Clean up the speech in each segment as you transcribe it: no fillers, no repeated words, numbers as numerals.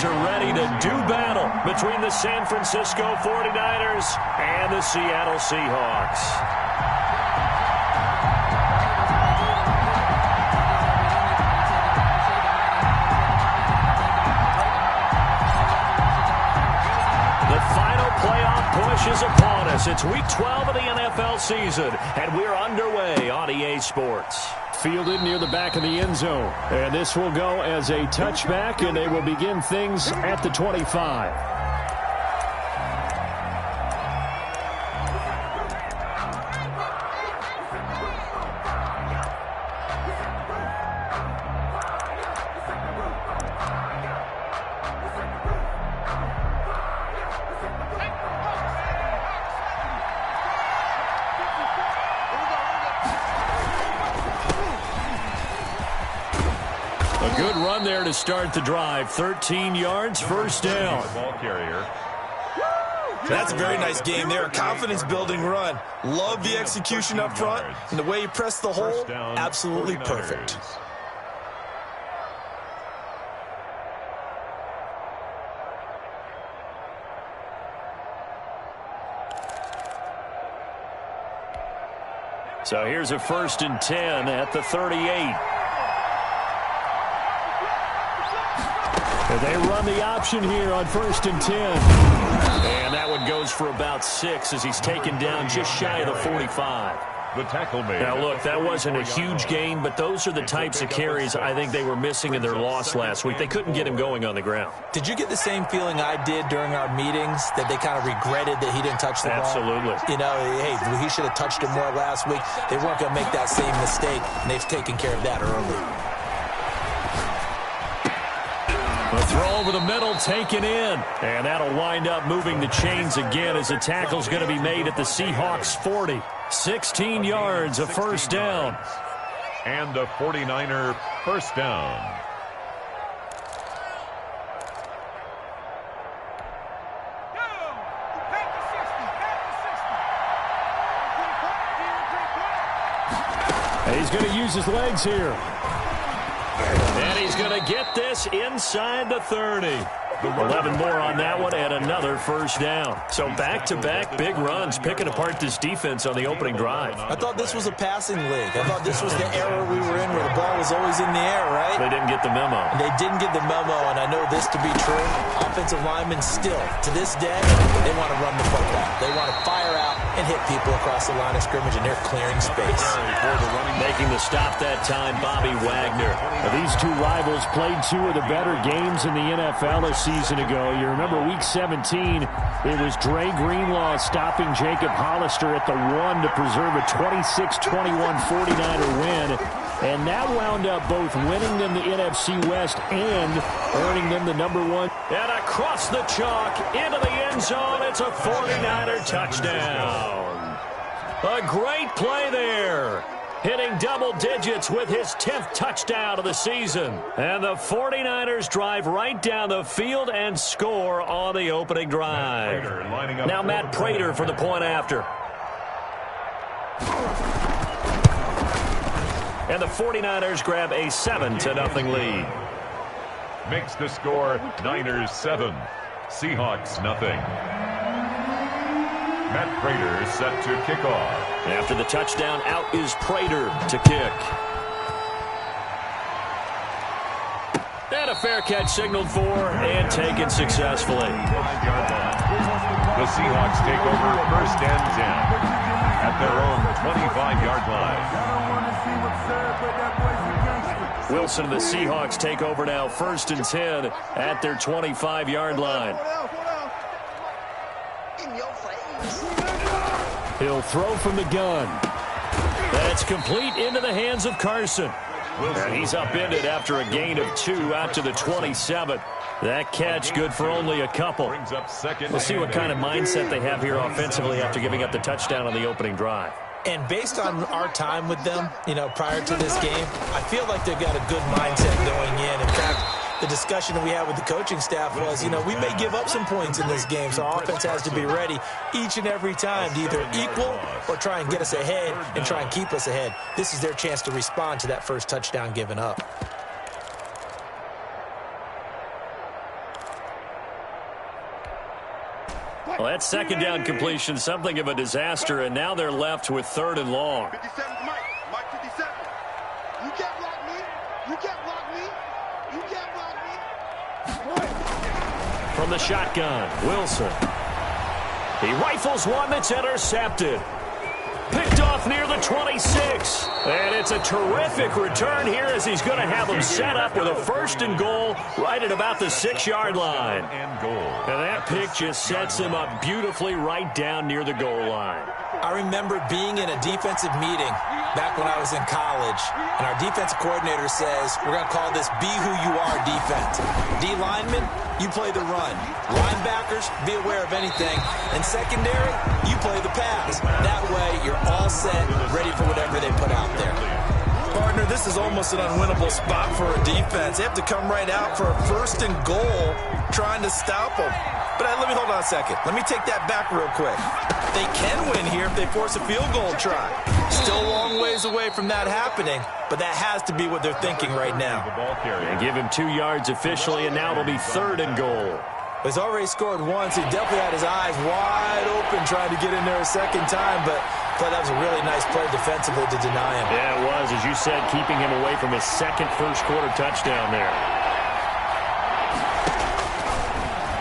Teams are ready to do battle between the San Francisco 49ers and the Seattle Seahawks. The final playoff push is upon us. It's Week 12 of the NFL season, and we're underway on EA Sports. Fielded near the back of the end zone. And this will go as a touchback, and they will begin things at the 25. A good run there to start the drive. 13 yards, first down. Ball carrier. That's a very nice game there. A confidence-building run. Love the execution up front. And the way he pressed the hole, absolutely perfect. So here's a 1st and 10 at the 38. They run the option here on 1st and 10. And that one goes for about 6 as he's taken down just shy of the 45. The tackle made. Now, look, that wasn't a huge gain, but those are the types of carries I think they were missing in their loss last week. They couldn't get him going on the ground. Did you get the same feeling I did during our meetings, that they kind of regretted that he didn't touch the ball? Absolutely. You know, hey, he should have touched it more last week. They weren't going to make that same mistake, and they've taken care of that early. The throw over the middle taken in. And that'll wind up moving the chains again as the tackle's going to be made at the Seahawks 40. 16 yards, a first down. And a 49er first down. And he's going to use his legs here. And he's going to get this inside the 30. 11 more on that one and another first down. So back-to-back big runs, picking apart this defense on the opening drive. I thought this was a passing league. I thought this was the era we were in where the ball was always in the air, right? They didn't get the memo. They didn't get the memo, and I know this to be true. Offensive linemen still, to this day, they want to run the football. They want to fire out and hit people across the line of scrimmage, and they're clearing space. Making the stop that time, Bobby Wagner. Now, these two rivals played two of the better games in the NFL a season ago. You remember Week 17, it was Dre Greenlaw stopping Jacob Hollister at the 1 to preserve a 26-21 49er win. And that wound up both winning them the NFC West and earning them the #1. And across the chalk, into the end zone, it's a 49er touchdown. A great play there. Hitting double digits with his 10th touchdown of the season. And the 49ers drive right down the field and score on the opening drive. Now Matt Prater for the point after. And the 49ers grab a 7-0 lead. Makes the score Niners 7, Seahawks nothing. Matt Prater set to kick off. After the touchdown, out is Prater to kick. And a fair catch signaled for and taken successfully. The Seahawks take over 1st and 10 at their own 25-yard line. Wilson and the Seahawks take over now 1st and 10 at their 25-yard line. He'll throw from the gun. That's complete into the hands of Carson. And he's upended after a gain of 2 out to the 27. That catch good for only a couple. We'll see what kind of mindset they have here offensively after giving up the touchdown on the opening drive. And based on our time with them, you know, prior to this game, I feel like they've got a good mindset going in. In fact, the discussion that we had with the coaching staff was, you know, we may give up some points in this game, so our offense has to be ready each and every time to either equal or try and get us ahead and try and keep us ahead. This is their chance to respond to that first touchdown given up. Well, that second down completion, something of a disaster, and now they're left with 3rd and long. 57, Mike 57. You can't block me. You can't block me. You can't block me. From the shotgun, Wilson. He rifles one that's intercepted. Picked off near the 26. And it's a terrific return here as he's going to have him set up with a 1st and goal right at about the 6-yard line. And that pick just sets him up beautifully right down near the goal line. I remember being in a defensive meeting back when I was in college, and our defensive coordinator says, we're going to call this be who you are defense. D linemen, you play the run. Linebackers, be aware of anything. And secondary, you play the pass. That way, you're all set, ready for whatever they put out there. Partner, this is almost an unwinnable spot for a defense. They have to come right out for a 1st and goal, trying to stop them. But let me hold on a second. Let me take that back real quick. They can win here if they force a field goal try. Still a long ways away from that happening, but that has to be what they're thinking right now. And give him 2 yards officially, and now it'll be 3rd and goal. He's already scored once. He definitely had his eyes wide open trying to get in there a second time, but I thought that was a really nice play defensively to deny him. Yeah, it was. As you said, keeping him away from his second first-quarter touchdown there.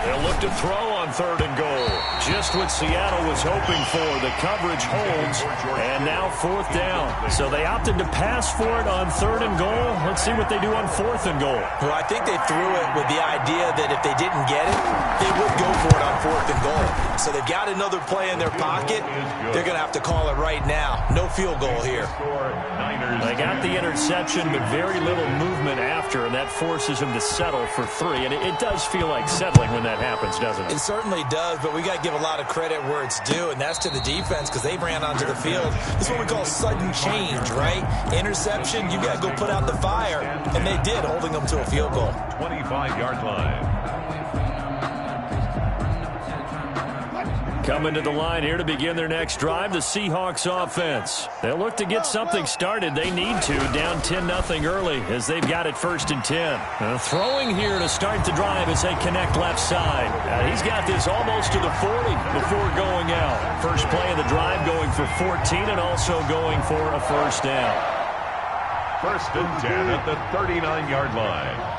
They'll look to throw on 3rd and goal. Just what Seattle was hoping for. The coverage holds, and now 4th down. So they opted to pass for it on 3rd and goal. Let's see what they do on 4th and goal. Well, I think they threw it with the idea that if they didn't get it, they would go for it on 4th and goal. So they've got another play in their pocket. They're going to have to call it right now. No field goal here. They got the interception, but very little movement after, and that forces him to settle for 3. And it does feel like settling when that happens, doesn't it? It certainly does, but we got to give a lot of credit where it's due, and that's to the defense because they ran onto the field. This is what we call sudden change, right? Interception, you got to go put out the fire, and they did, holding them to a field goal. 25-yard line. Coming to the line here to begin their next drive, the Seahawks offense. They'll look to get something started. They need to, down 10-0 early as they've got it 1st and 10. Throwing here to start the drive as they connect left side. He's got this almost to the 40 before going out. First play of the drive going for 14 and also going for a 1st down. 1st and 10 at the 39-yard line.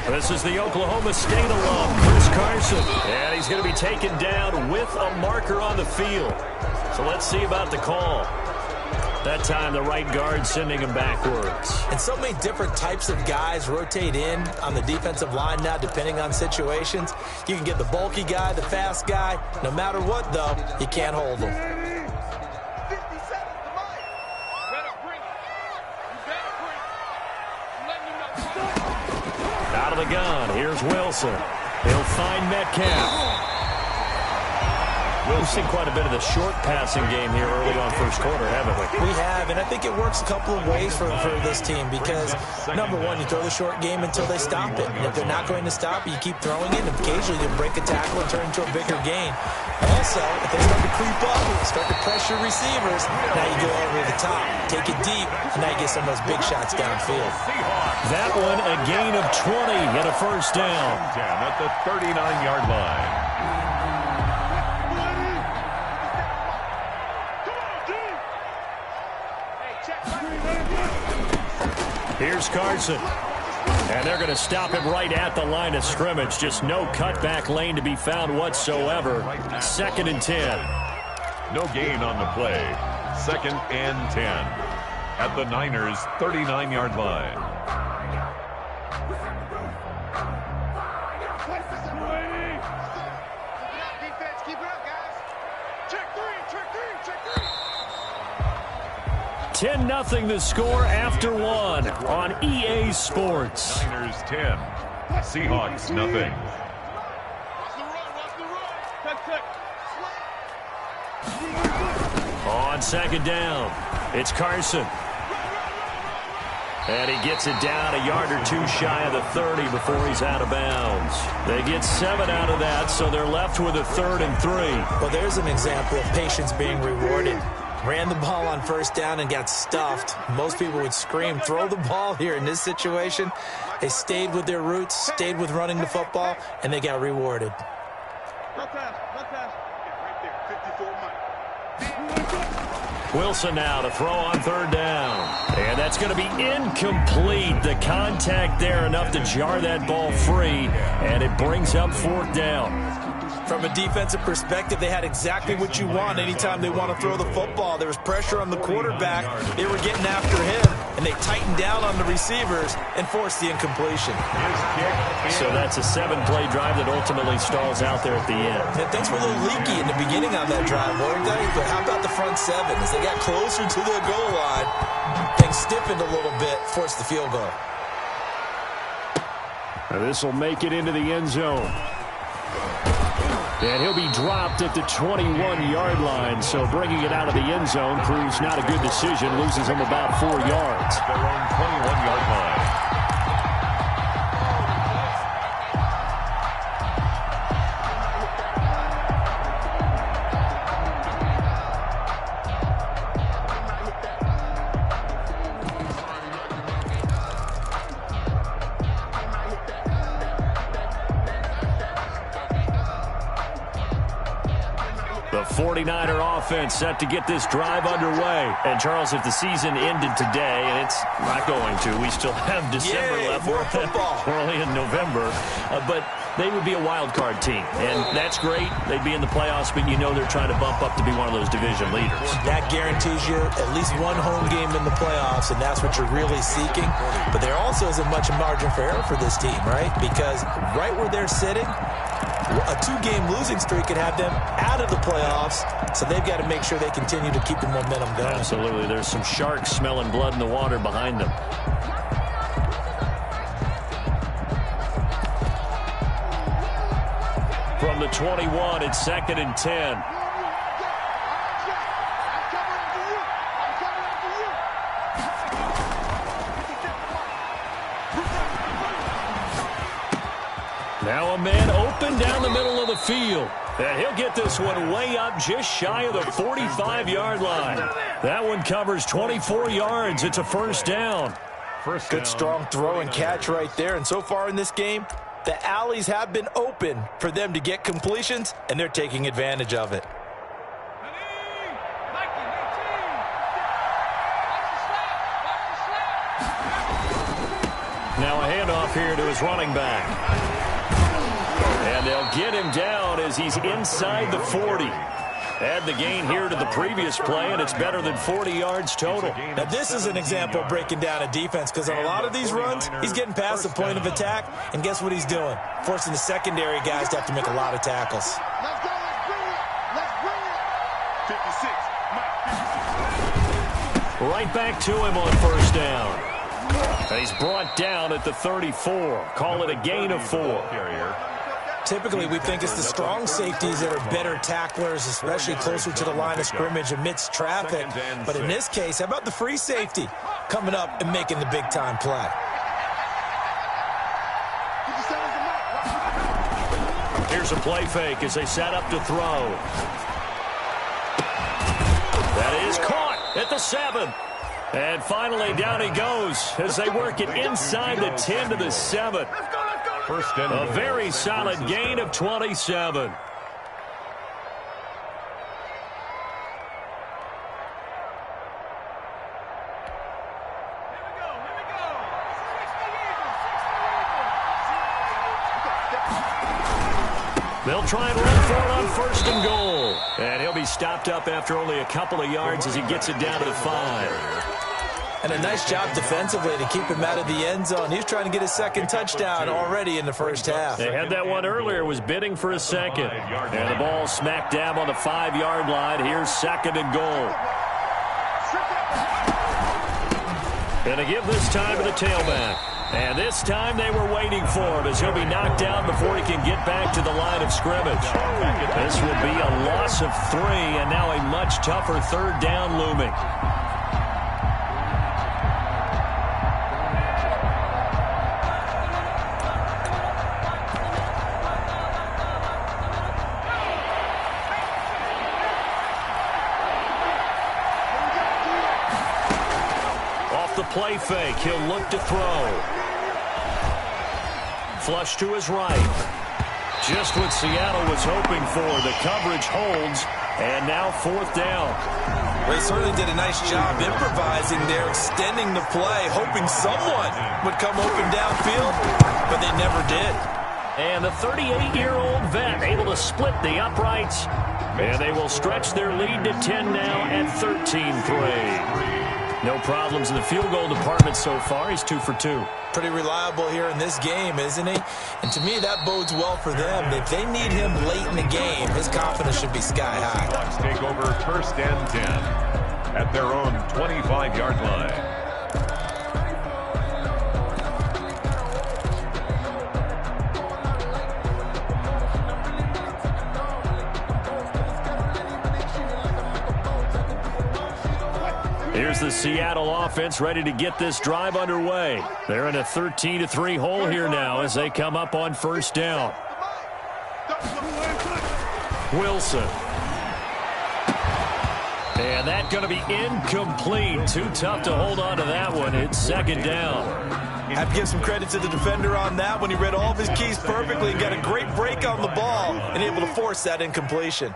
This is the Oklahoma State alum, Chris Carson. And he's going to be taken down with a marker on the field. So let's see about the call. That time the right guard sending him backwards. And so many different types of guys rotate in on the defensive line now depending on situations. You can get the bulky guy, the fast guy. No matter what, though, you can't hold them. Out of the gun, here's Wilson. He'll find Metcalf. We've seen quite a bit of the short passing game here early on first quarter, haven't we? We have, and I think it works a couple of ways for this team because, number one, you throw the short game until they stop it. And if they're not going to stop it, you keep throwing it, and occasionally you break a tackle and turn into a bigger gain. Also, if they start to creep up, start to pressure receivers, now you go over the top, take it deep, and now you get some of those big shots downfield. That one, a gain of 20 and a 1st down. At the 39-yard line. Here's Carson. And they're going to stop him right at the line of scrimmage. Just no cutback lane to be found whatsoever. 2nd and 10. No gain on the play. 2nd and 10. At the Niners' 39-yard line. Keep it up, guys. Check three. 10-0 the score after one on EA Sports. Niners 10. Seahawks nothing. On 2nd down, it's Carson. And he gets it down a yard or two shy of the 30 before he's out of bounds. They get 7 out of that, so they're left with a 3rd and 3. Well, there's an example of patience being rewarded. Ran the ball on first down and got stuffed. Most people would scream, throw the ball here. In this situation, they stayed with their roots, stayed with running the football, and they got rewarded. Right there, 54 Wilson now to throw on third down. And that's going to be incomplete. The contact there enough to jar that ball free, and it brings up fourth down. From a defensive perspective, they had exactly what you want anytime they want to throw the football. There was pressure on the quarterback. They were getting after him, and they tightened down on the receivers and forced the incompletion. So that's a 7-play drive that ultimately stalls out there at the end. And things were a little leaky in the beginning on that drive, weren't they? But how about the front seven? As they got closer to the goal line, things stiffened a little bit, forced the field goal. This will make it into the end zone. And he'll be dropped at the 21-yard line, so bringing it out of the end zone proves not a good decision, loses him about 4 yards. Their own 21-yard line. The 49er offense set to get this drive underway. And, Charles, if the season ended today, and it's not going to, we still have December left. More football. We're only in November. But they would be a wild card team. And that's great. They'd be in the playoffs, but you know they're trying to bump up to be one of those division leaders. That guarantees you at least one home game in the playoffs, and that's what you're really seeking. But there also isn't much margin for error for this team, right? Because right where they're sitting, a 2-game losing streak could have them out of the playoffs, so they've got to make sure they continue to keep the momentum going. Absolutely. There's some sharks smelling blood in the water behind them. From the 21, it's 2nd and 10. Now a man open down the middle of the field. And he'll get this one way up just shy of the 45-yard line. That one covers 24 yards. It's a first down. Good strong throw and catch right there. And so far in this game, the alleys have been open for them to get completions, and they're taking advantage of it. Now a handoff here to his running back. And they'll get him down as he's inside the 40. Add the gain here to the previous play, and it's better than 40 yards total. Now, this is an example of breaking down a defense, because on a lot of these runs, he's getting past the point of attack, and guess what he's doing? Forcing the secondary guys to have to make a lot of tackles. Let's go, let's bring it. Let's bring it. 56. Right back to him on first down. And he's brought down at the 34. Call it a gain of 4. Typically, we think it's the strong safeties that are better tacklers, especially closer to the line of scrimmage amidst traffic. But in this case, how about the free safety coming up and making the big-time play? Here's a play fake as they set up to throw. That is caught at the 7. And finally, down he goes as they work it inside the 10 to the 7. A very solid gain of 27. They'll try and run for it on first and goal. And he'll be stopped up after only a couple of yards as he gets it down to the 5. And a nice job defensively to keep him out of the end zone. He was trying to get his second touchdown already in the first half. They had that one earlier, was bidding for a second. And the ball smack dab on the 5-yard line. Here's 2nd and goal. And a give this time to the tailback. And this time they were waiting for him as he'll be knocked down before he can get back to the line of scrimmage. This will be a loss of 3 and now a much tougher third down looming. play fake. He'll look to throw. Flush to his right. Just what Seattle was hoping for. The coverage holds, and now 4th down. They certainly did a nice job improvising there, extending the play, hoping someone would come open downfield, but they never did. And the 38-year-old vet able to split the uprights, and they will stretch their lead to 10 now at 13-3. No problems in the field goal department so far. He's 2 for 2. Pretty reliable here in this game, isn't he? And to me, that bodes well for them. If they need him late in the game, his confidence should be sky high. Let's take over 1st and 10 at their own 25-yard line. Here's the Seattle offense ready to get this drive underway. They're in a 13-3 hole here now as they come up on 1st down. Wilson. And that's going to be incomplete. Too tough to hold on to that one. It's 2nd down. I have to give some credit to the defender on that one. He read all of his keys perfectly and got a great break on the ball and able to force that incompletion.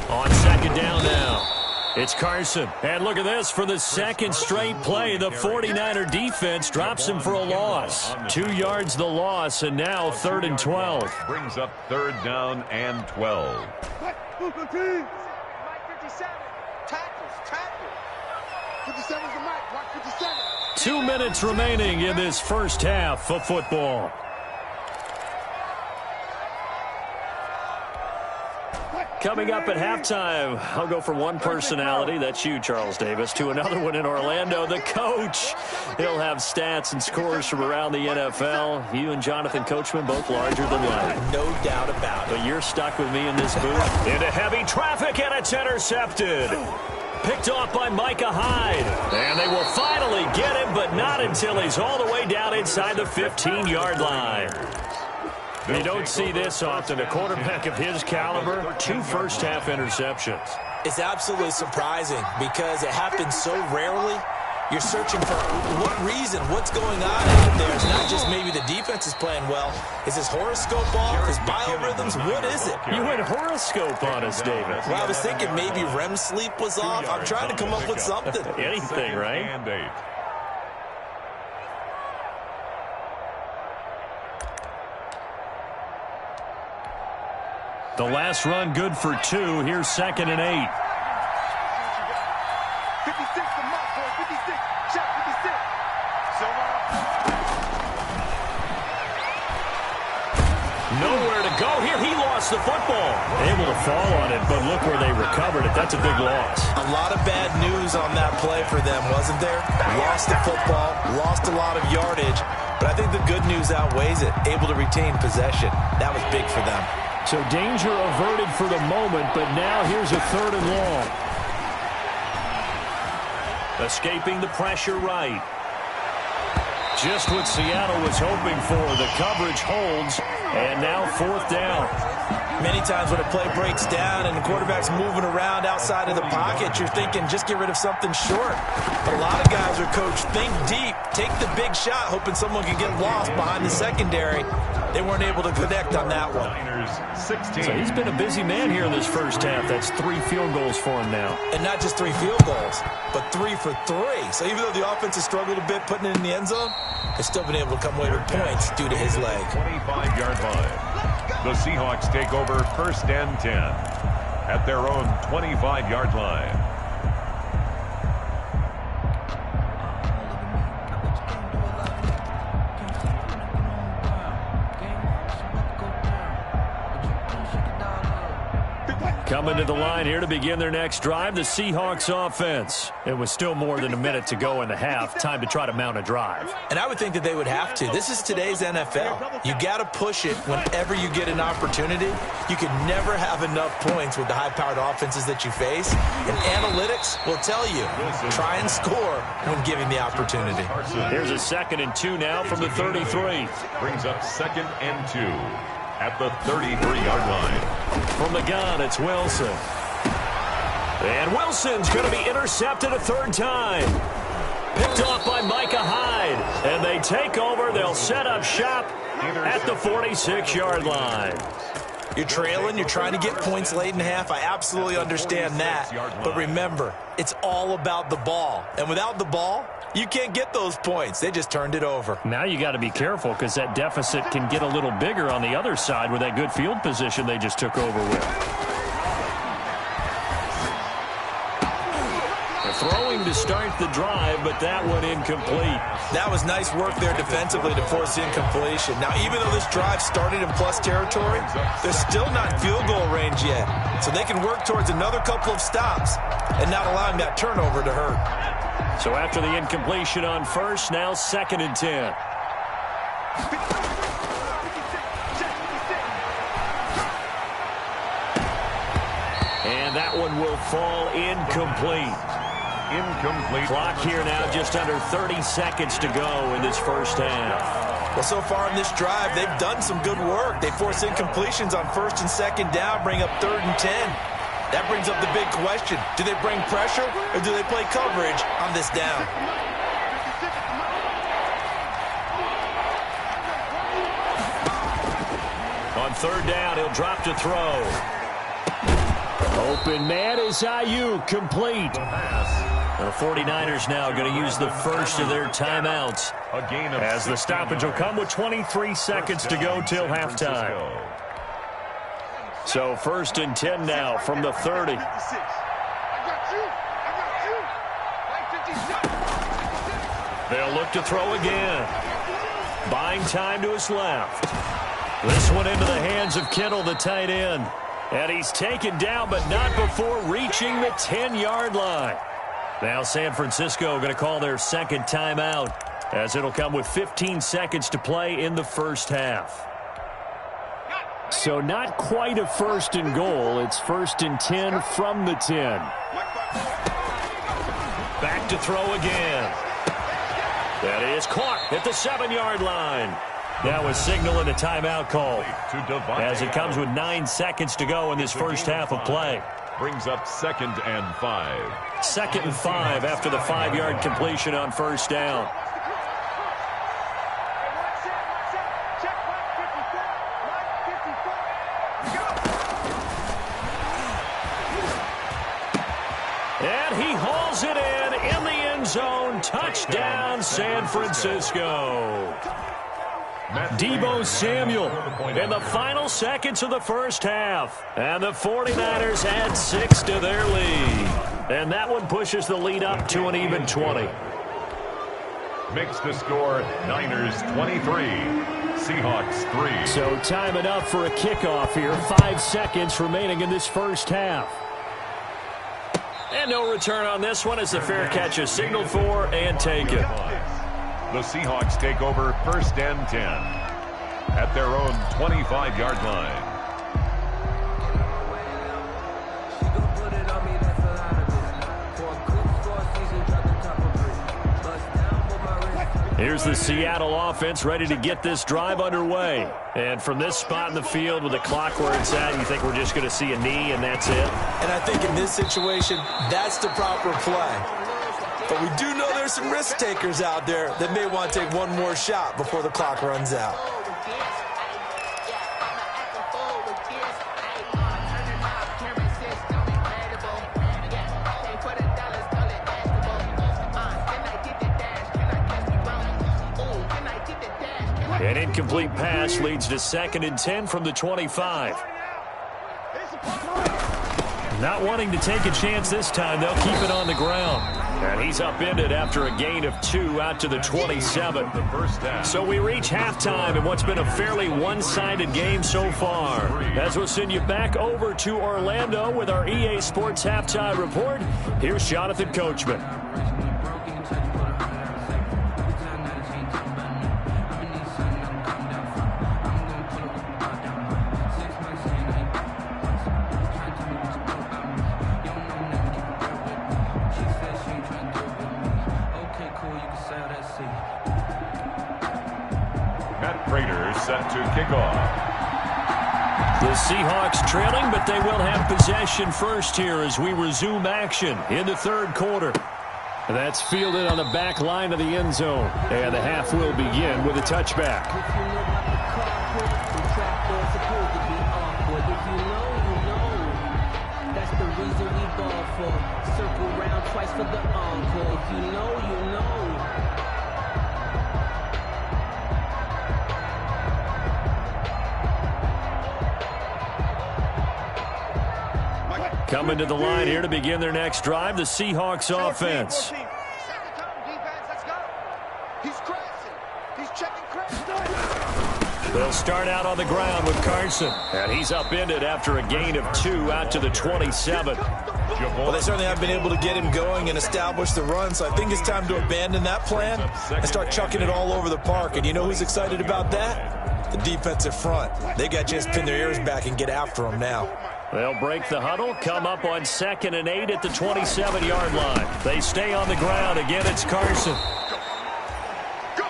On 2nd down now. It's Carson. And look at this. For the 2nd straight play, the 49er defense drops him for a loss. 2 yards the loss, and now 3rd and 12. Brings up 3rd down and 12. 2 minutes remaining in this first half of football. Coming up at halftime, I'll go from one personality, that's you, Charles Davis, to another one in Orlando, the coach. He'll have stats and scores from around the NFL. You and Jonathan Coachman, both larger than life. No doubt about it. But you're stuck with me in this booth. Into heavy traffic, and it's intercepted. Picked off by Micah Hyde. And they will finally get him, but not until he's all the way down inside the 15-yard line. You don't see this often. A quarterback of his caliber, 2 first-half interceptions. It's absolutely surprising because it happens so rarely. You're searching for what reason, what's going on out there. It's not just maybe the defense is playing well. Is his horoscope off? His biorhythms? What is it? You went horoscope on us, David. Well, I was thinking maybe REM sleep was off. I'm trying to come up with something. Anything, right? And 8. The last run good for 2. Here's 2nd and 8. 56 to Mark, boy. 56. Check 56. Nowhere to go here. He lost the football. Able to fall on it, but look where they recovered it. That's a big loss. A lot of bad news on that play for them, wasn't there? Lost the football, lost a lot of yardage, but I think the good news outweighs it. Able to retain possession. That was big for them. So danger averted for the moment, but now here's a 3rd and long. Escaping the pressure right. Just what Seattle was hoping for. The coverage holds, and now 4th down. Many times when a play breaks down and the quarterback's moving around outside of the pocket, you're thinking just get rid of something short. But a lot of guys are coached, think deep, take the big shot, hoping someone can get lost behind the secondary. They weren't able to connect on that one. 16. So he's been a busy man here in this first half. That's 3 field goals for him now. And not just 3 field goals, but 3 for 3. So even though the offense has struggled a bit putting it in the end zone, they've still been able to come away with points due to his leg. 25-yard line. The Seahawks take over 1st and 10 at their own 25-yard line. Coming to the line here to begin their next drive, the Seahawks offense. It was still more than a minute to go in the half. Time to try to mount a drive. And I would think that they would have to. This is today's NFL. You got to push it whenever you get an opportunity. You can never have enough points with the high-powered offenses that you face. And analytics will tell you, try and score when given the opportunity. Here's a 2nd and 2 now from the 33. Brings up 2nd and 2 at the 33-yard line. From the gun, it's Wilson. And Wilson's going to be intercepted a third time. Picked off by Micah Hyde. And they take over. They'll set up shop at the 46-yard line. You're trailing. You're trying to get points late in half. I absolutely understand that. But remember, it's all about the ball. And without the ball, you can't get those points. They just turned it over. Now you got to be careful because that deficit can get a little bigger on the other side with that good field position they just took over with. Throwing to start the drive, but that one incomplete. That was nice work there defensively to force incompletion. Now, even though this drive started in plus territory, they're still not in field goal range yet. So they can work towards another couple of stops and not allowing that turnover to hurt. So after the incompletion on first, now 2nd and 10. And that one will fall incomplete. Incomplete. Clock here now just under 30 seconds to go in this first half. Well, so far in this drive, they've done some good work. They force incompletions on 1st and 2nd down, bring up 3rd and 10. That brings up the big question. Do they bring pressure or do they play coverage on this down? On 3rd down, he'll drop to throw. Open man is Ayuk, complete. The 49ers now going to use the first of their timeouts as the stoppage will come with 23 seconds to go till halftime. So 1st and 10 now from the 30. They'll look to throw again. Buying time to his left. This one into the hands of Kittle, the tight end. And he's taken down, but not before reaching the 10-yard line. Now San Francisco going to call their 2nd timeout, as it'll come with 15 seconds to play in the first half. So not quite a 1st and goal. It's 1st and 10 from the 10. Back to throw again. That is caught at the 7-yard line. Now a signal and a timeout call, as it comes with 9 seconds to go in this first half of play. Brings up 2nd and 5. 2nd and 5 after the 5-yard completion on 1st down. And he hauls it in the end zone. Touchdown, San Francisco. Deebo Samuel in the final seconds of the first half. And the 49ers add 6 to their lead. And that one pushes the lead up to an even 20. Makes the score Niners 23, Seahawks 3. So time enough for a kickoff here. 5 seconds remaining in this first half. And no return on this one as the fair catch is signaled for and taken. The Seahawks take over 1st and 10 at their own 25-yard line. Here's the Seattle offense ready to get this drive underway. And from this spot in the field with the clock where it's at, you think we're just going to see a knee and that's it? And I think in this situation, that's the proper play. But we do know there's some risk takers out there that may want to take one more shot before the clock runs out. An incomplete pass leads to 2nd and 10 from the 25. Not wanting to take a chance this time, they'll keep it on the ground. And he's upended after a gain of 2 out to the 27. So we reach halftime in what's been a fairly one-sided game so far. As we'll send you back over to Orlando with our EA Sports Halftime Report, here's Jonathan Coachman. Set to kick off. The Seahawks trailing, but they will have possession first here as we resume action in the third quarter. That's fielded on the back line of the end zone. And the half will begin with a touchback. That's the reason we ball for. Circle round twice for the encore. If you know, you know. Coming to the line here to begin their next drive, the Seahawks offense. They'll start out on the ground with Carson. And he's upended after a gain of 2 out to the 27. Well, they certainly haven't been able to get him going and establish the run, so I think it's time to abandon that plan and start chucking it all over the park. And you know who's excited about that? The defensive front. They got a chance to pin their ears back and get after him now. They'll break the huddle, come up on 2nd and 8 at the 27-yard line. They stay on the ground. Again, it's Carson.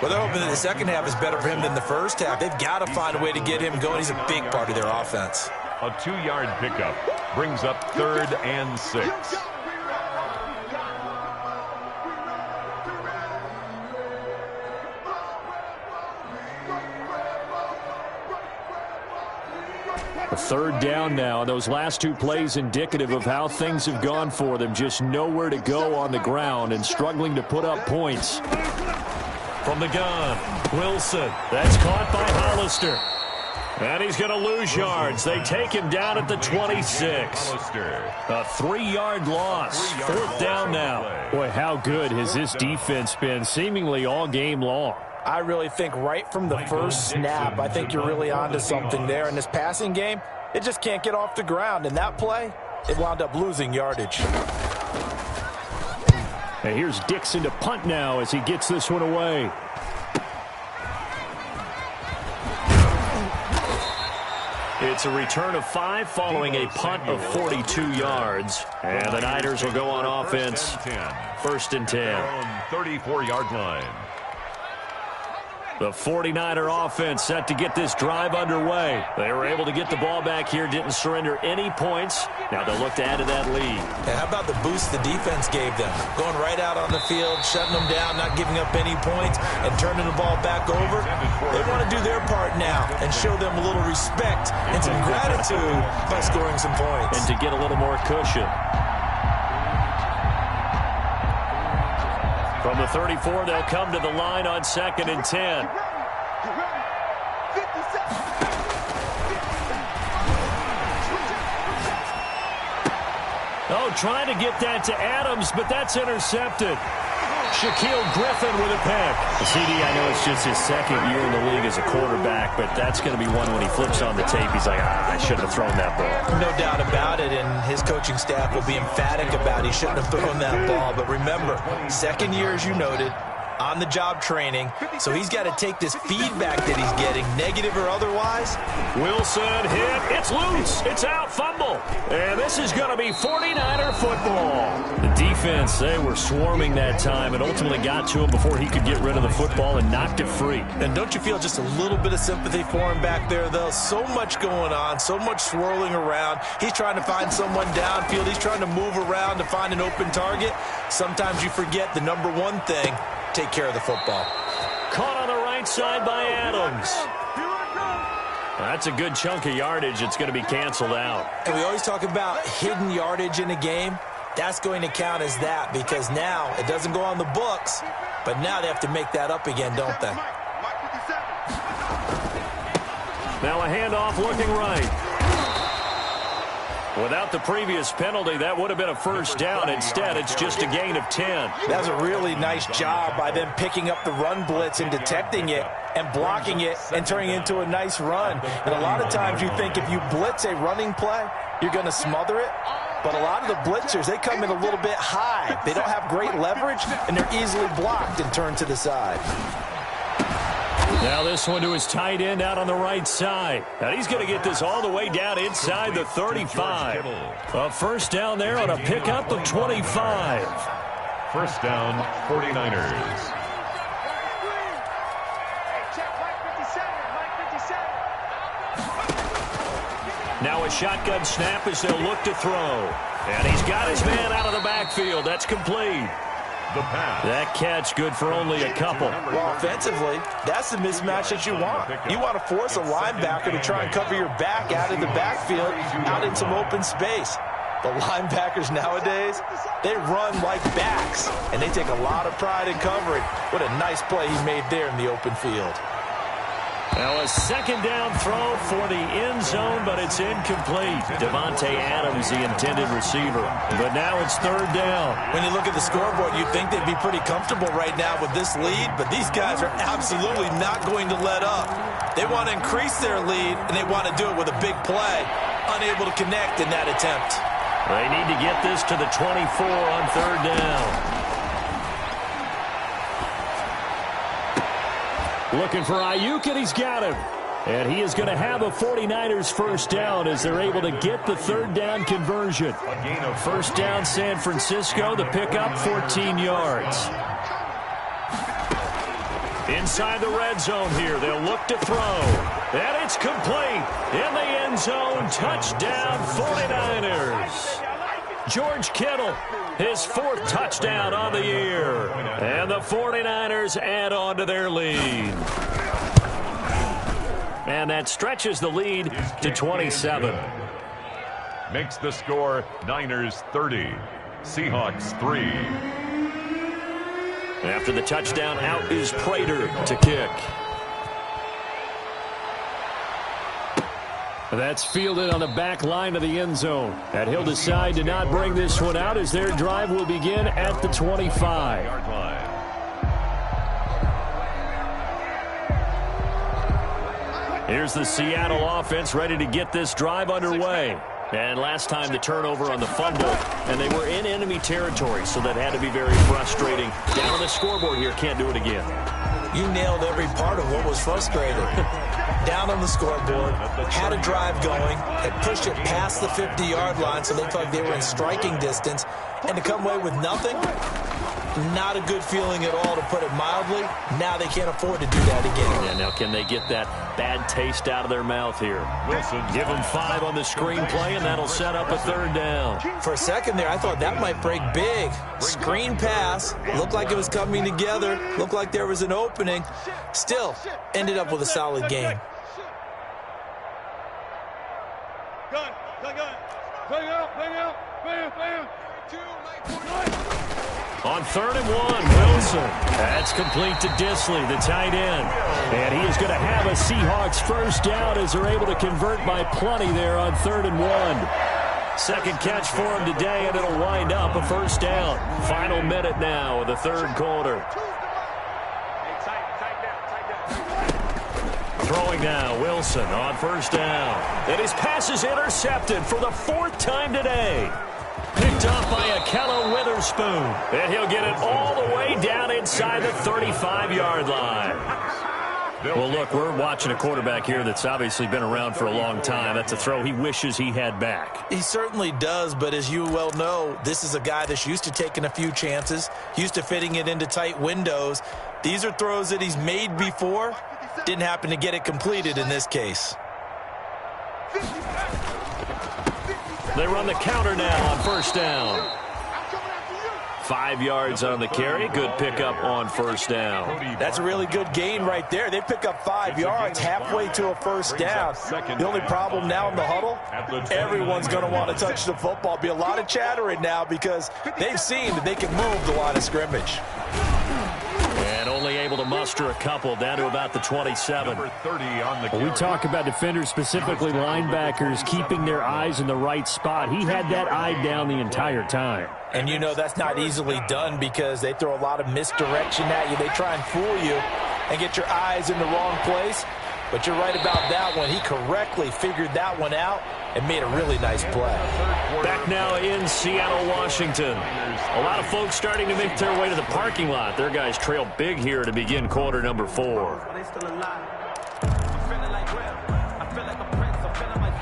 Well, they're hoping that the second half is better for him than the first half. They've got to find a way to get him going. He's a big part of their offense. A 2-yard pickup brings up 3rd and 6. A 3rd down now. Those last 2 plays indicative of how things have gone for them. Just nowhere to go on the ground and struggling to put up points. From the gun, Wilson. That's caught by Hollister. And he's going to lose yards. They take him down at the 26. A 3-yard loss. 4th down now. Boy, how good has this defense been seemingly all game long? I really think right from the first snap, I think you're really onto something there. In this passing game, it just can't get off the ground. In that play, it wound up losing yardage. And here's Dixon to punt now as he gets this one away. It's a return of 5 following a punt of 42 yards. And the Niners will go on offense. 1st and 10. 34-yard line. The 49er offense set to get this drive underway. They were able to get the ball back here, didn't surrender any points. Now they'll look to add to that lead. And how about the boost the defense gave them? Going right out on the field, shutting them down, not giving up any points, and turning the ball back over. They want to do their part now and show them a little respect and some gratitude by scoring some points. And to get a little more cushion. From the 34, they'll come to the line on 2nd and 10. Oh, trying to get that to Adams, but that's intercepted. Shaquille Griffin with a pick. The CD, I know it's just his 2nd year in the league as a quarterback, but that's going to be one when he flips on the tape. He's like, I shouldn't have thrown that ball. No doubt about it, and his coaching staff will be emphatic about he shouldn't have thrown that ball. But remember, 2nd year, as you noted, on-the-job training, so he's got to take this feedback that he's getting, negative or otherwise. Wilson hit. It's loose. It's out. Fumble. And this is going to be 49er football. The defense, they were swarming that time and ultimately got to him before he could get rid of the football and knocked it free. And don't you feel just a little bit of sympathy for him back there, though? So much going on, so much swirling around. He's trying to find someone downfield. He's trying to move around to find an open target. Sometimes you forget the number one thing. Take care of the football. Caught on the right side by Adams. That's a good chunk of yardage. It's going to be canceled out. And we always talk about hidden yardage in a game. That's going to count as that because now it doesn't go on the books, but now they have to make that up again, don't they? Now a handoff looking right. Without the previous penalty, that would have been a 1st down. Instead, it's just a gain of 10. That was a really nice job by them picking up the run blitz and detecting it and blocking it and turning it into a nice run. And a lot of times you think if you blitz a running play, you're going to smother it. But a lot of the blitzers, they come in a little bit high. They don't have great leverage, and they're easily blocked and turned to the side. Now this one to his tight end out on the right side. And he's going to get this all the way down inside the 35. A 1st down there on a pickup of 25. 1st down, 49ers. shotgun snap as they'll look to throw. And he's got his man out of the backfield. That's complete. That catch good for only a couple. Well, offensively, that's the mismatch that you want. You want to force a linebacker to try and cover your back out of the backfield, out in some open space. The linebackers nowadays, they run like backs, and they take a lot of pride in covering. What a nice play he made there in the open field. Now a second down throw for the end zone, but it's incomplete. Devontae Adams, the intended receiver. But now it's third down. When you look at the scoreboard, you'd think they'd be pretty comfortable right now with this lead, but these guys are absolutely not going to let up. They want to increase their lead, and they want to do it with a big play. Unable to connect in that attempt. They need to get this to the 24 on third down. Looking for Ayuk, and he's got him. And he is going to have a 49ers first down as they're able to get the third down conversion. First down, San Francisco. The pickup, 14 yards. Inside the red zone here. They'll look to throw. And it's complete. In the end zone, touchdown 49ers. George Kittle, his fourth touchdown on the year. And the 49ers add on to their lead. And that stretches the lead to 27. Makes the score Niners 30, Seahawks 3. After the touchdown, out is Prater to kick. That's fielded on the back line of the end zone. And he'll decide to not bring this one out as their drive will begin at the 25. Here's the Seattle offense ready to get this drive underway. And last time the turnover on the fumble, and they were in enemy territory, so that had to be very frustrating. Down on the scoreboard here, can't do it again. You nailed every part of what was frustrating. Down on the scoreboard, had a drive going, had pushed it past the 50-yard line, so they felt like they were in striking distance, and to come away with nothing, not a good feeling at all, to put it mildly. Now they can't afford to do that again. Yeah, now can they get that bad taste out of their mouth here? Wilson, give them 5 on the screenplay, and that'll set up a third down. For a second there, I thought that might break big. Screen pass, looked like it was coming together, looked like there was an opening. Still, ended up with a solid game. On 3rd and 1, Wilson. That's complete to Disley, the tight end. And he is going to have a Seahawks first down as they're able to convert by plenty there on 3rd and 1. Second catch for him today, and it'll wind up a first down. Final minute now of the third quarter. Throwing now, Wilson on first down. And his pass is intercepted for the 4th time today. Picked up by Akello Witherspoon. And he'll get it all the way down inside the 35-yard line. Well, look, we're watching a quarterback here that's obviously been around for a long time. That's a throw he wishes he had back. He certainly does, but as you well know, this is a guy that's used to taking a few chances, used to fitting it into tight windows. These are throws that he's made before. Didn't happen to get it completed in this case. They run the counter now on first down. 5 yards on the carry. Good pickup on first down. That's a really good gain right there. They pick up 5 yards halfway to a first down. The only problem now in the huddle, everyone's going to want to touch the football. Be a lot of chattering now because they've seen that they can move the line of scrimmage. And only able to muster a couple down to about the 27. We talk about defenders, specifically linebackers, keeping their eyes in the right spot. He had that eye down the entire time. And you know that's not easily done because they throw a lot of misdirection at you. They try and fool you and get your eyes in the wrong place. But you're right about that one. He correctly figured that one out and made a really nice play. Back now in Seattle, Washington. A lot of folks starting to make their way to the parking lot. Their guys trail big here to begin quarter number 4.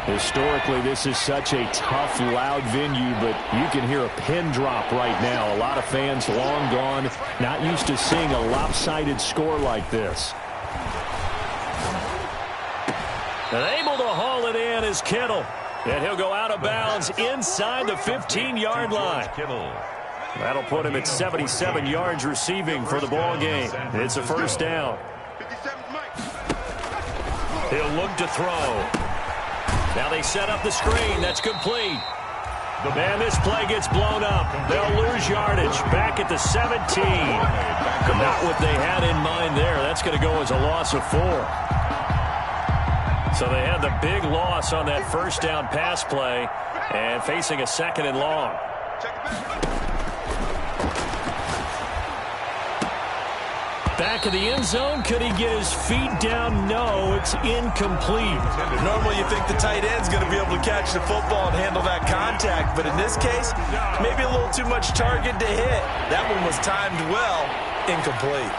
Historically, this is such a tough, loud venue, but you can hear a pin drop right now. A lot of fans long gone, not used to seeing a lopsided score like this. And able to haul it in is Kittle. And he'll go out of bounds inside the 15-yard line. That'll put him at 77 yards receiving for the ball game. It's a first down. He'll look to throw. Now they set up the screen. That's complete. And this play gets blown up. They'll lose yardage. Back at the 17. Not what they had in mind there. That's going to go as a loss of 4. So they had the big loss on that first down pass play and facing a 2nd and long. Back of the end zone. Could he get his feet down? No, it's incomplete. Normally you think the tight end's going to be able to catch the football and handle that contact, but in this case, maybe a little too much target to hit. That one was timed well. Incomplete.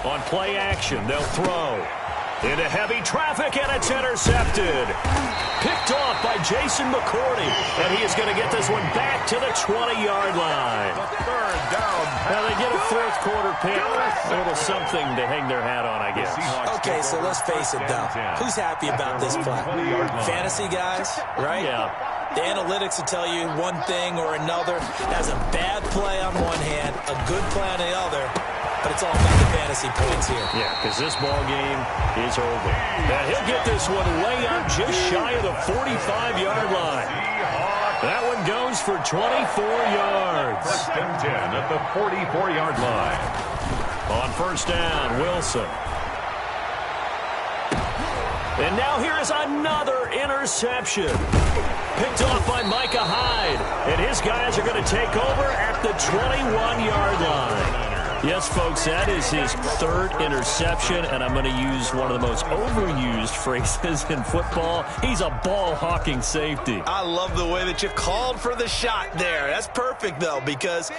On play action, they'll throw. Into heavy traffic, and it's intercepted. Picked off by Jason McCourty, and he is going to get this one back to the 20-yard line. Third down. Now they get a fourth quarter pick. A little something to hang their hat on, I guess. Okay, so let's face it, though. Who's happy about this play? Fantasy guys, right? Yeah. The analytics will tell you one thing or another. Has a bad play on one hand, a good play on the other. But it's all about the fantasy points here. Yeah, because this ball game is over. Now he'll get this one way up just shy of the 45-yard line. That one goes for 24 yards. First and 10 at the 44-yard line. On first down, Wilson. And now here is another interception. Picked off by Micah Hyde. And his guys are going to take over at the 21-yard line. Yes, folks, that is his 3rd interception, and I'm going to use one of the most overused phrases in football. He's a ball-hawking safety. I love the way that you called for the shot there. That's perfect, though, because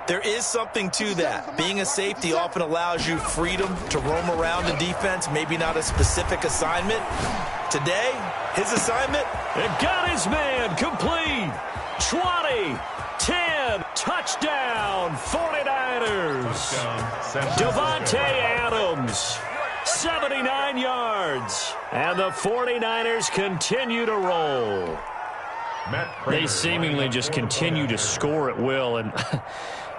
there is something to that. Being a safety often allows you freedom to roam around the defense, maybe not a specific assignment. Today, his assignment? It got his man complete. 20, 10, touchdown, 49ers. Devontae Adams, 79 yards. And the 49ers continue to roll. They seemingly just continue to score at will, and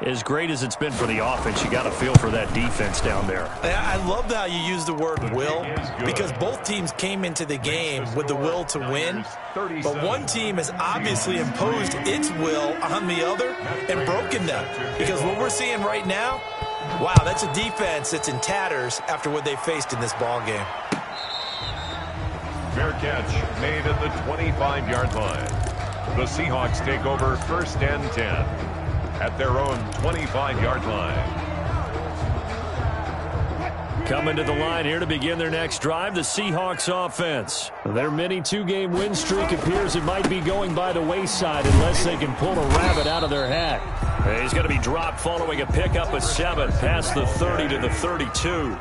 as great as it's been for the offense, you got to feel for that defense down there. I love how you use the word will, because both teams came into the game with the will to win, but one team has obviously imposed its will on the other and broken them, because what we're seeing right now, wow, that's a defense that's in tatters after what they faced in this ball game. Fair catch made at the 25-yard line. The Seahawks take over first and 10 at their own 25-yard line. Coming to the line here to begin their next drive, the Seahawks offense. Their mini 2-game win streak appears it might be going by the wayside unless they can pull a rabbit out of their hat. He's going to be dropped following a pickup of 7 past the 30 to the 32.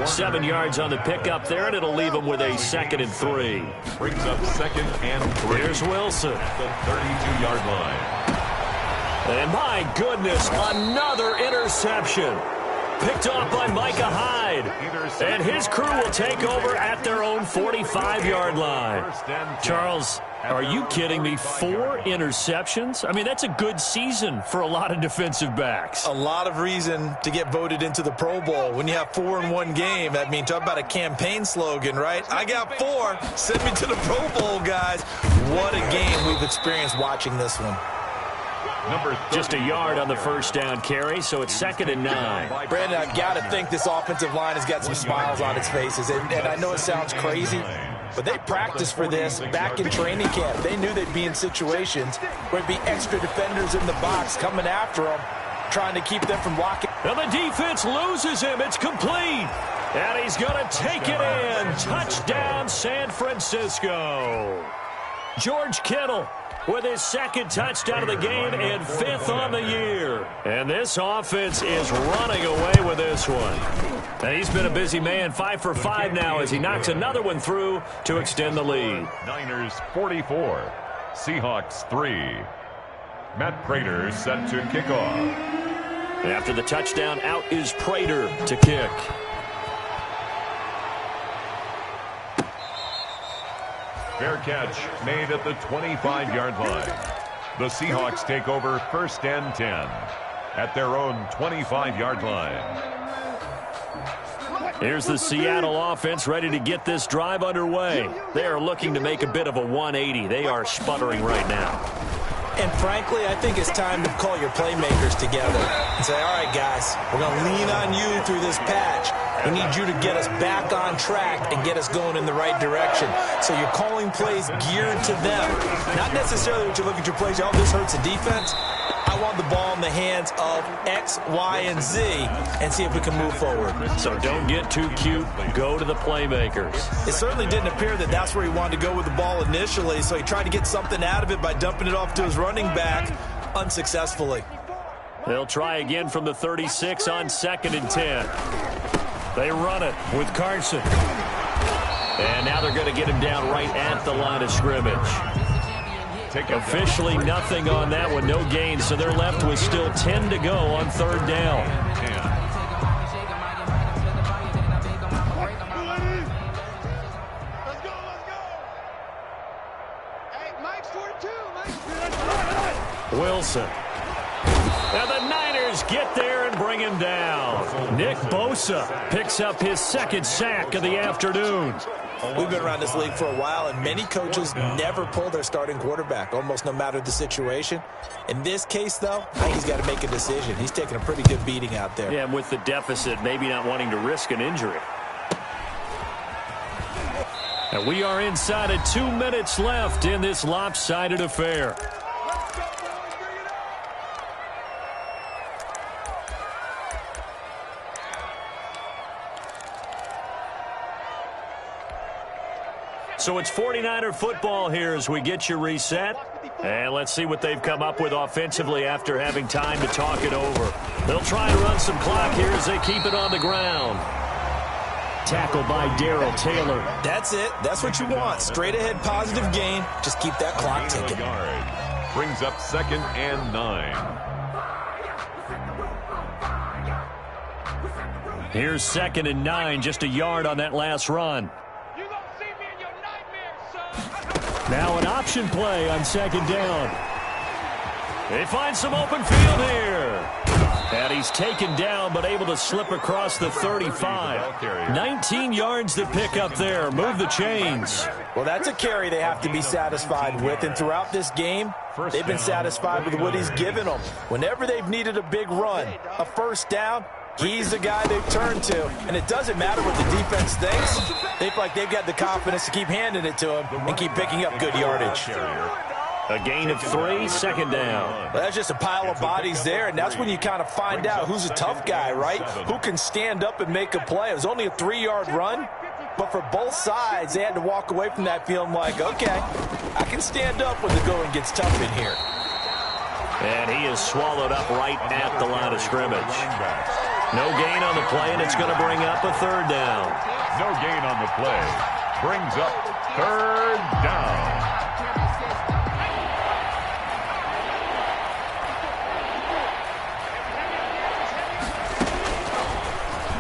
7 yards on the pickup there, and it'll leave him with a 2nd and 3. Brings up 2nd and 3. Here's Wilson. At the 32-yard line. And my goodness, another interception. Picked off by Micah Hyde. And his crew will take over at their own 45-yard line. Charles, are you kidding me? 4 interceptions? I mean, that's a good season for a lot of defensive backs. A lot of reason to get voted into the Pro Bowl. When you have 4 in one game, I mean, talk about a campaign slogan, right? I got 4. Send me to the Pro Bowl, guys. What a game we've experienced watching this one. Just a yard on the first down carry, so it's 2nd and 9. Brandon, I've got to think this offensive line has got some smiles on its faces. And I know it sounds crazy, but they practiced for this back in training camp. They knew they'd be in situations where there'd be extra defenders in the box coming after them, trying to keep them from blocking. Now the defense loses him. It's complete. And he's going to take it in. Touchdown, San Francisco. George Kittle with his 2nd touchdown of the game and 5th on the year. And this offense is running away with this one. Now he's been a busy man, 5 for 5 now as he knocks another one through to extend the lead. Niners 44, Seahawks 3. Matt Prater set to kick off. After the touchdown, out is Prater to kick. Fair catch made at the 25-yard line. The Seahawks take over 1st and 10 at their own 25-yard line. Here's the Seattle offense ready to get this drive underway. They are looking to make a bit of a 180. They are sputtering right now. And frankly, I think it's time to call your playmakers together and say, all right, guys, we're going to lean on you through this patch. We need you to get us back on track and get us going in the right direction. So you're calling plays geared to them. Not necessarily what you look at your plays, oh, this hurts the defense. I want the ball in the hands of X, Y, and Z and see if we can move forward. So don't get too cute. Go to the playmakers. It certainly didn't appear that that's where he wanted to go with the ball initially, so he tried to get something out of it by dumping it off to his running back unsuccessfully. They'll try again from the 36 on 2nd and 10. They run it with Carson. And now they're going to get him down right at the line of scrimmage. Officially nothing on that one, no gain, so they're left with still 10 to go on 3rd down. Let's go. Hey, Mike's 42. Wilson. And the Niners get there and bring him down. Nick Bosa picks up his 2nd sack of the afternoon. We've been around this league for a while, and many coaches never pull their starting quarterback, almost no matter the situation. In this case, though, I think he's got to make a decision. He's taking a pretty good beating out there. Yeah, and with the deficit, maybe not wanting to risk an injury. And we are inside of 2 minutes left in this lopsided affair. So it's 49er football here as we get you reset. And let's see what they've come up with offensively after having time to talk it over. They'll try and run some clock here as they keep it on the ground. Tackled by Darrell Taylor. That's it. That's what you want. Straight ahead positive gain. Just keep that clock ticking. Brings up 2nd and 9. Here's 2nd and 9, just a yard on that last run. Now an option play on 2nd down. They find some open field here. And he's taken down but able to slip across the 35. 19 yards to pick up there. Move the chains. Well, that's a carry they have to be satisfied with. And throughout this game, they've been satisfied with what he's given them. Whenever they've needed a big run, a 1st down, he's the guy they've turned to. And it doesn't matter what the defense thinks. They feel like they've got the confidence to keep handing it to him and keep picking up good yardage. A gain of 3, 2nd down. Well, that's just a pile of bodies there, and that's when you kind of find out who's a tough guy, right? Who can stand up and make a play. It was only a 3-yard run, but for both sides, they had to walk away from that feeling like, okay, I can stand up when the going gets tough in here. And he is swallowed up right at the line of scrimmage. No gain on the play, and it's going to bring up a 3rd down. No gain on the play. Brings up 3rd down.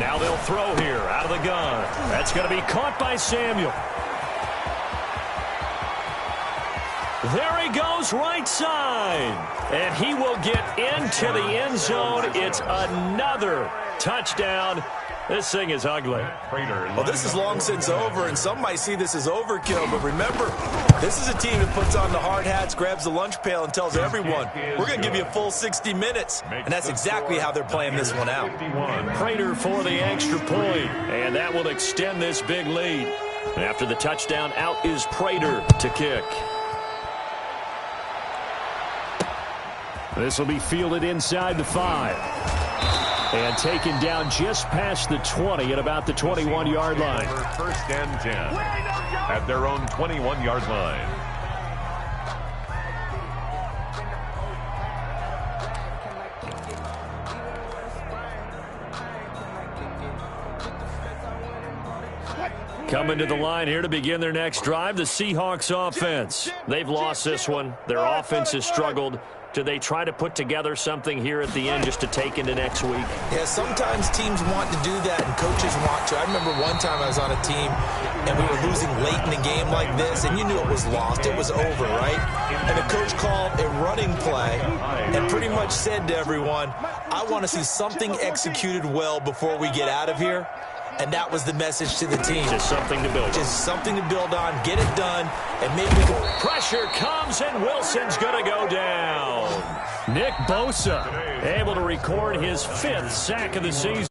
Now they'll throw here out of the gun. That's going to be caught by Samuel. There he goes, right side. And he will get into the end zone. It's another touchdown. This thing is ugly. Well, this is long since over, and some might see this as overkill. But remember, this is a team that puts on the hard hats, grabs the lunch pail, and tells everyone, we're going to give you a full 60 minutes. And that's exactly how they're playing this one out. Prater for the extra point, and that will extend this big lead. After the touchdown, out is Prater to kick. This will be fielded inside the 5. And taken down just past the 20 at about the 21-yard line. 1st and 10 at their own 21-yard line. Coming to the line here to begin their next drive, the Seahawks offense. They've lost this one. Their offense has struggled. Do they try to put together something here at the end just to take into next week? Yeah, sometimes teams want to do that and coaches want to. I remember one time I was on a team and we were losing late in a game like this, and you knew it was lost. It was over, right? And the coach called a running play and pretty much said to everyone, I want to see something executed well before we get out of here. And that was the message to the team. Just something to build on. Just something to build on, get it done, and maybe we can... Pressure comes, and Wilson's going to go down. Nick Bosa able to record his 5th sack of the season.